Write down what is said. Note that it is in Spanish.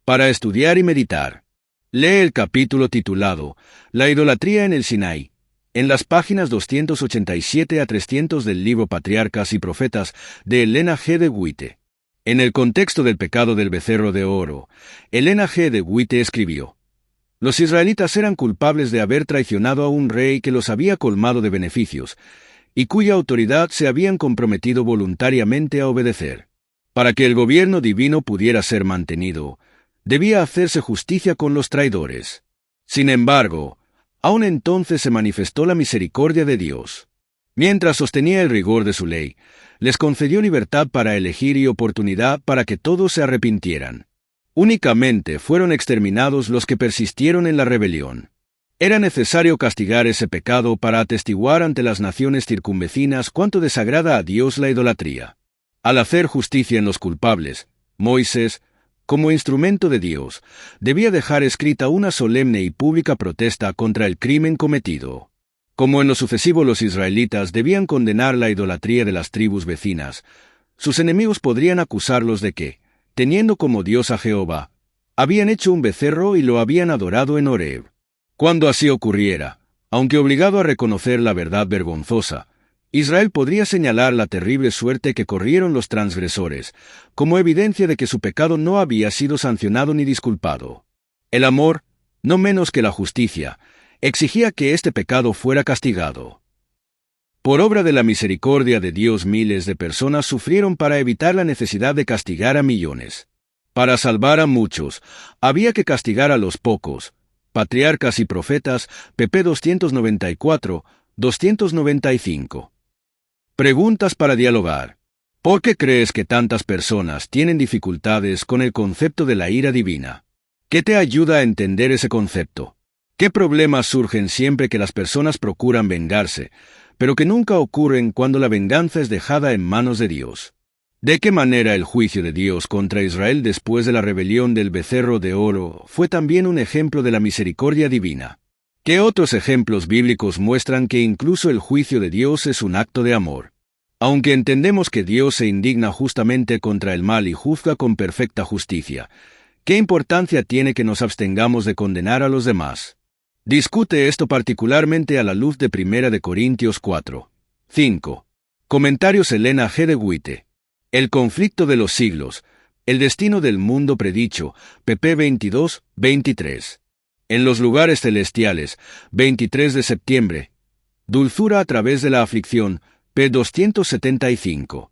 Para estudiar y meditar, lee el capítulo titulado La idolatría en el Sinaí, en las páginas 287 a 300 del libro Patriarcas y Profetas de Elena G. de White. En el contexto del pecado del becerro de oro, Elena G. de White escribió: los israelitas eran culpables de haber traicionado a un rey que los había colmado de beneficios, y cuya autoridad se habían comprometido voluntariamente a obedecer. Para que el gobierno divino pudiera ser mantenido, debía hacerse justicia con los traidores. Sin embargo, aún entonces se manifestó la misericordia de Dios. Mientras sostenía el rigor de su ley, les concedió libertad para elegir y oportunidad para que todos se arrepintieran. Únicamente fueron exterminados los que persistieron en la rebelión. Era necesario castigar ese pecado para atestiguar ante las naciones circunvecinas cuánto desagrada a Dios la idolatría. Al hacer justicia en los culpables, Moisés, como instrumento de Dios, debía dejar escrita una solemne y pública protesta contra el crimen cometido. Como en lo sucesivo los israelitas debían condenar la idolatría de las tribus vecinas, sus enemigos podrían acusarlos de que, teniendo como Dios a Jehová, habían hecho un becerro y lo habían adorado en Horeb. Cuando así ocurriera, aunque obligado a reconocer la verdad vergonzosa, Israel podría señalar la terrible suerte que corrieron los transgresores, como evidencia de que su pecado no había sido sancionado ni disculpado. El amor, no menos que la justicia, exigía que este pecado fuera castigado. Por obra de la misericordia de Dios, miles de personas sufrieron para evitar la necesidad de castigar a millones. Para salvar a muchos, había que castigar a los pocos. Patriarcas y Profetas, pp. 294, 295. Preguntas para dialogar. ¿Por qué crees que tantas personas tienen dificultades con el concepto de la ira divina? ¿Qué te ayuda a entender ese concepto? ¿Qué problemas surgen siempre que las personas procuran vengarse, pero que nunca ocurren cuando la venganza es dejada en manos de Dios? ¿De qué manera el juicio de Dios contra Israel después de la rebelión del becerro de oro fue también un ejemplo de la misericordia divina? ¿Qué otros ejemplos bíblicos muestran que incluso el juicio de Dios es un acto de amor? Aunque entendemos que Dios se indigna justamente contra el mal y juzga con perfecta justicia, ¿qué importancia tiene que nos abstengamos de condenar a los demás? Discute esto particularmente a la luz de 1 Corintios 4. 5. Comentarios Elena G. de White. El conflicto de los siglos, el destino del mundo predicho, pp. 22, 23. En los lugares celestiales, 23 de septiembre. Dulzura a través de la aflicción, p. 275.